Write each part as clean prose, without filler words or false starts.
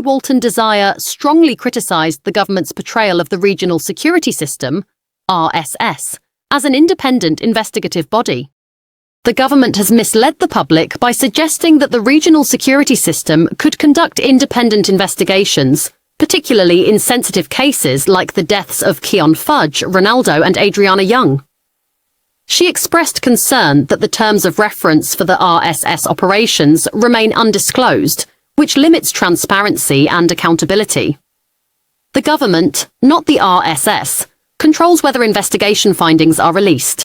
Walton-Desir strongly criticised the government's portrayal of the Regional Security System, RSS, as an independent investigative body. The government has misled the public by suggesting that the Regional Security System could conduct independent investigations, particularly in sensitive cases like the deaths of Keon Fudge, Ronaldo and Adriana Young. She expressed concern that the terms of reference for the RSS operations remain undisclosed, which limits transparency and accountability. The government, not the RSS, controls whether investigation findings are released.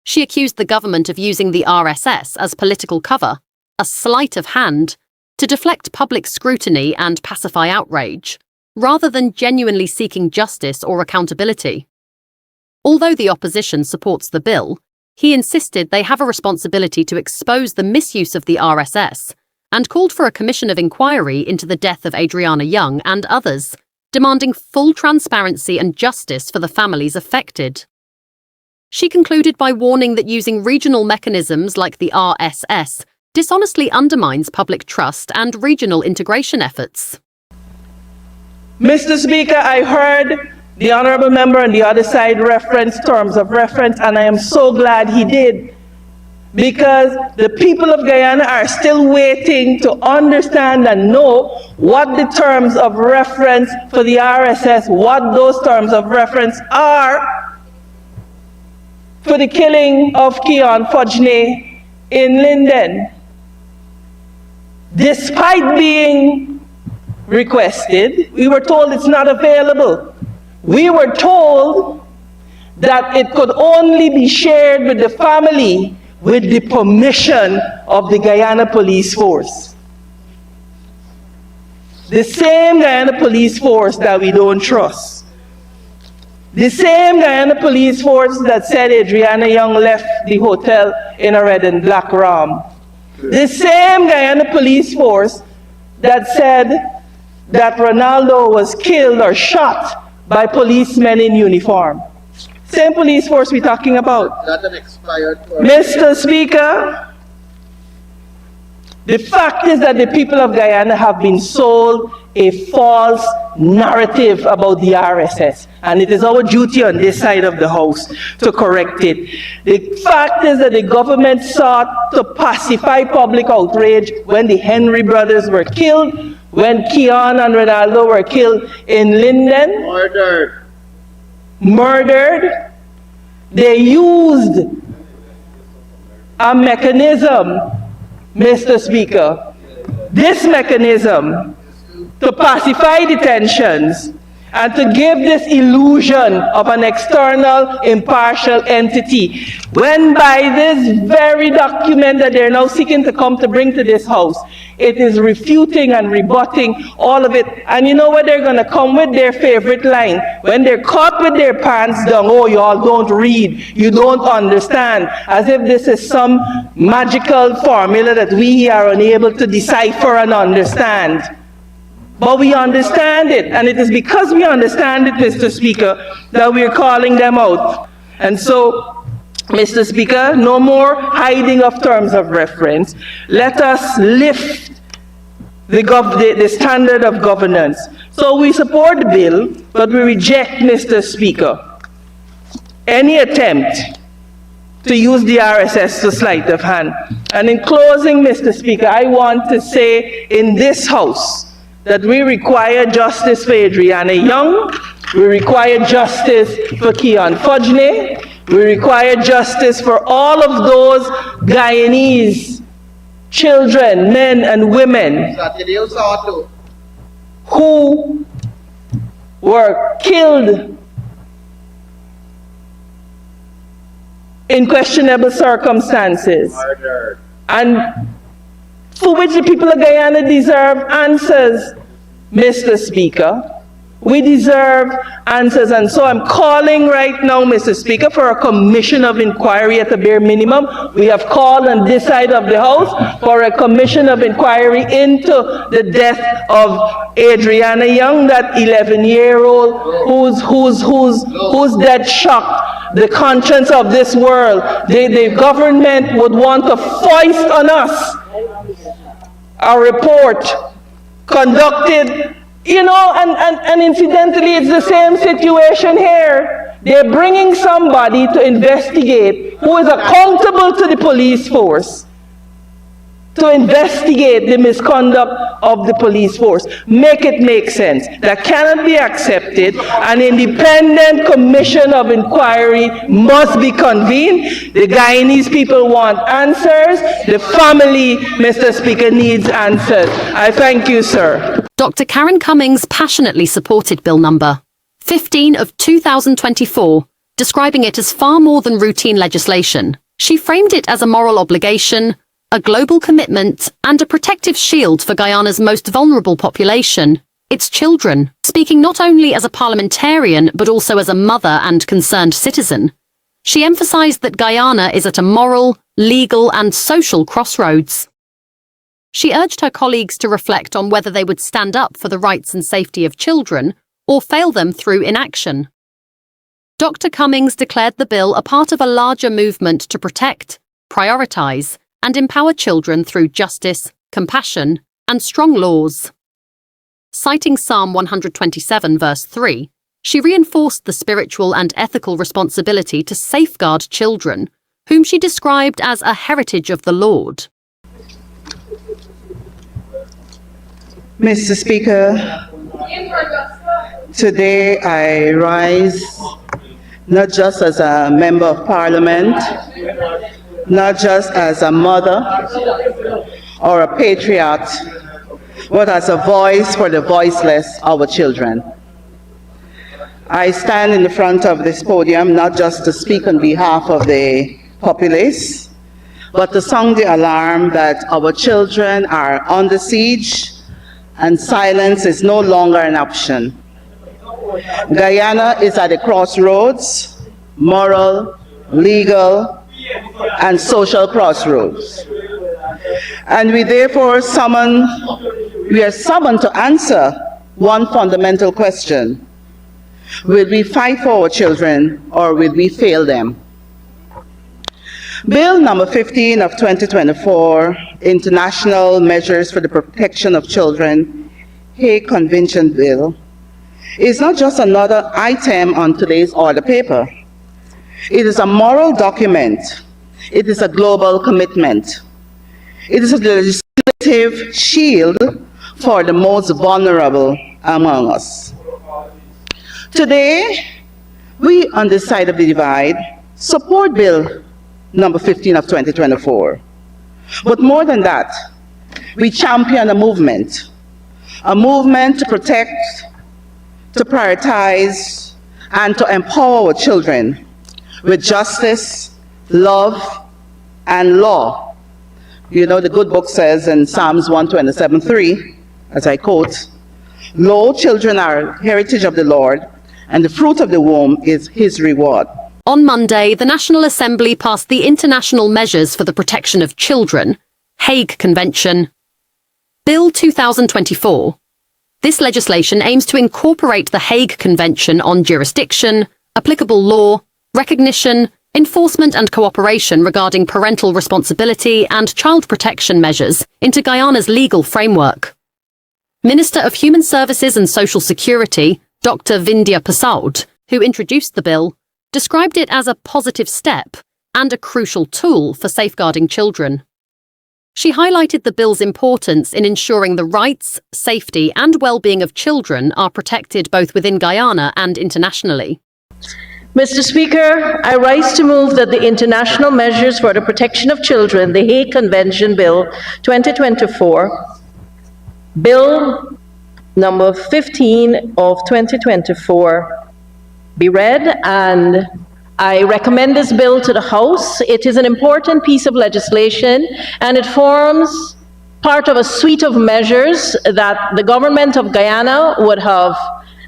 She accused the government of using the RSS as political cover, a sleight of hand, to deflect public scrutiny and pacify outrage, rather than genuinely seeking justice or accountability. Although the opposition supports the bill, he insisted they have a responsibility to expose the misuse of the RSS and called for a commission of inquiry into the death of Adriana Young and others, demanding full transparency and justice for the families affected. She concluded by warning that using regional mechanisms like the RSS dishonestly undermines public trust and regional integration efforts. Mr. Speaker, I heard the honourable member on the other side reference terms of reference, and I am so glad he did, because the people of Guyana are still waiting to understand and know what the terms of reference for the RSS, what those terms of reference are for the killing of Keon Fudge in Linden. Despite being requested, we were told it's not available. We were told that it could only be shared with the family with the permission of the Guyana Police Force. The same Guyana Police Force that we don't trust. The same Guyana Police Force that said Adriana Young left the hotel in a red and black Ram. The same Guyana Police Force that said that Ronaldo was killed or shot by policemen in uniform. Same police force we're talking about. Not an expired Mr. Speaker, the fact is that the people of Guyana have been sold a false narrative about the RSS, and it is our duty on this side of the House to correct it. The fact is that the government sought to pacify public outrage when the Henry brothers were killed, when Keon and Ronaldo were killed in Linden. Murdered. They used a mechanism, Mr. Speaker, this mechanism to pacify the tensions and to give this illusion of an external impartial entity, when by this very document that they're now seeking to come to bring to this House, it is refuting and rebutting all of it. And you know what they're going to come with? Their favorite line. When they're caught with their pants down, oh, y'all don't read, you don't understand, as if this is some magical formula that we are unable to decipher and understand. But we understand it, and it is because we understand it, Mr. Speaker, that we're calling them out. And so, Mr. Speaker, no more hiding of terms of reference. Let us lift the standard of governance. So we support the bill, but we reject, Mr. Speaker, any attempt to use the RSS to sleight of hand. And in closing, Mr. Speaker, I want to say in this House that we require justice for Adriana Young, we require justice for Keon Fudge, we require justice for all of those Guyanese children, men and women who were killed in questionable circumstances. And for which the people of Guyana deserve answers, Mr. Speaker. We deserve answers, and so I'm calling right now, Mr. Speaker, for a commission of inquiry at the bare minimum. We have called on this side of the House for a commission of inquiry into the death of Adriana Young, that 11-year-old whose death shocked the conscience of this world. The government would want to foist on us a report conducted, you know, and incidentally, it's the same situation here. They're bringing somebody to investigate who is accountable to the police force, to investigate the misconduct of the police force. Make it make sense. That cannot be accepted. An independent commission of inquiry must be convened. The Guyanese people want answers. The family, Mr. Speaker, needs answers. I thank you, sir. Dr. Karen Cummings passionately supported Bill number 15 of 2024, describing it as far more than routine legislation. She framed it as a moral obligation, a global commitment, and a protective shield for Guyana's most vulnerable population, its children. Speaking not only as a parliamentarian, but also as a mother and concerned citizen, she emphasized that Guyana is at a moral, legal, and social crossroads. She urged her colleagues to reflect on whether they would stand up for the rights and safety of children or fail them through inaction. Dr. Cummings declared the bill a part of a larger movement to protect, prioritize, and empower children through justice, compassion, and strong laws. Citing Psalm 127 verse 3, she reinforced the spiritual and ethical responsibility to safeguard children, whom she described as a heritage of the Lord. Mr. Speaker, today I rise not just as a member of Parliament, not just as a mother or a patriot, but as a voice for the voiceless, our children. I stand in the front of this podium not just to speak on behalf of the populace, but to sound the alarm that our children are under siege and silence is no longer an option. Guyana is at a crossroads, moral, legal, and social crossroads. And we therefore are summoned to answer one fundamental question. Will we fight for our children or will we fail them? Bill number 15 of 2024, International Measures for the Protection of Children, Hague Convention Bill, is not just another item on today's order paper. It is a moral document. It is a global commitment. It is a legislative shield for the most vulnerable among us. Today, we on this side of the divide support Bill number 15 of 2024. But more than that, we champion a movement to protect, to prioritize, and to empower our children with justice, love, and law. You know, the good book says in Psalms 127:3, as I quote, "Lo, children are heritage of the Lord, and the fruit of the womb is his reward." On Monday, the National Assembly passed the International Measures for the Protection of Children, Hague Convention, Bill 2024. This legislation aims to incorporate the Hague Convention on jurisdiction, applicable law, recognition, enforcement and cooperation regarding parental responsibility and child protection measures into Guyana's legal framework. Minister of Human Services and Social Security, Dr. Vindhya Persaud, who introduced the bill, described it as a positive step and a crucial tool for safeguarding children. She highlighted the bill's importance in ensuring the rights, safety and well-being of children are protected both within Guyana and internationally. Mr. Speaker, I rise to move that the International Measures for the Protection of Children, the Hague Convention Bill 2024, Bill number 15 of 2024, be read, and I recommend this bill to the House. It is an important piece of legislation, and it forms part of a suite of measures that the government of Guyana would have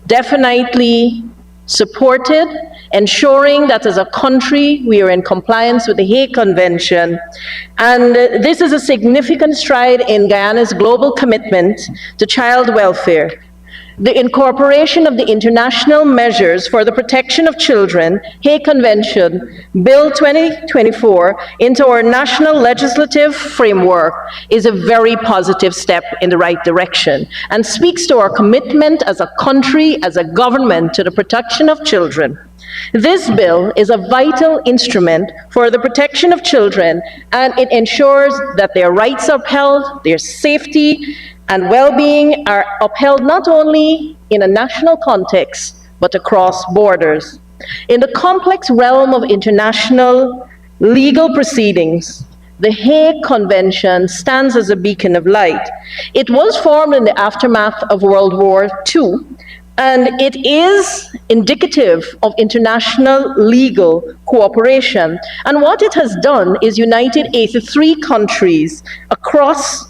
definitely supported, ensuring that as a country we are in compliance with the Hague Convention. And this is a significant stride in Guyana's global commitment to child welfare. the incorporation of the International Measures for the Protection of Children, Hague Convention, Bill 2024, into our national legislative framework is a very positive step in the right direction and speaks to our commitment as a country, as a government, to the protection of children. This bill is a vital instrument for the protection of children, and it ensures that their rights are upheld, their safety and well-being are upheld not only in a national context, but across borders. In the complex realm of international legal proceedings, the Hague Convention stands as a beacon of light. It was formed in the aftermath of World War II, and it is indicative of international legal cooperation. And what it has done is united 83 countries across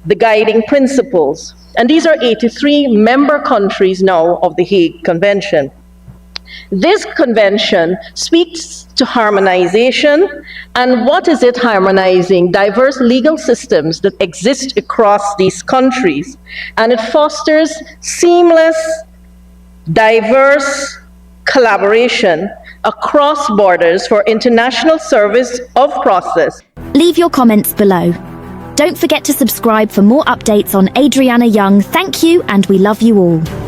the guiding principles. And these are 83 member countries now of the Hague Convention. This convention speaks to harmonization. And what is it harmonizing? Diverse legal systems that exist across these countries. And it fosters seamless, diverse collaboration across borders for international service of process. Leave your comments below. Don't forget to subscribe for more updates on Adriana Young. Thank you, and we love you all.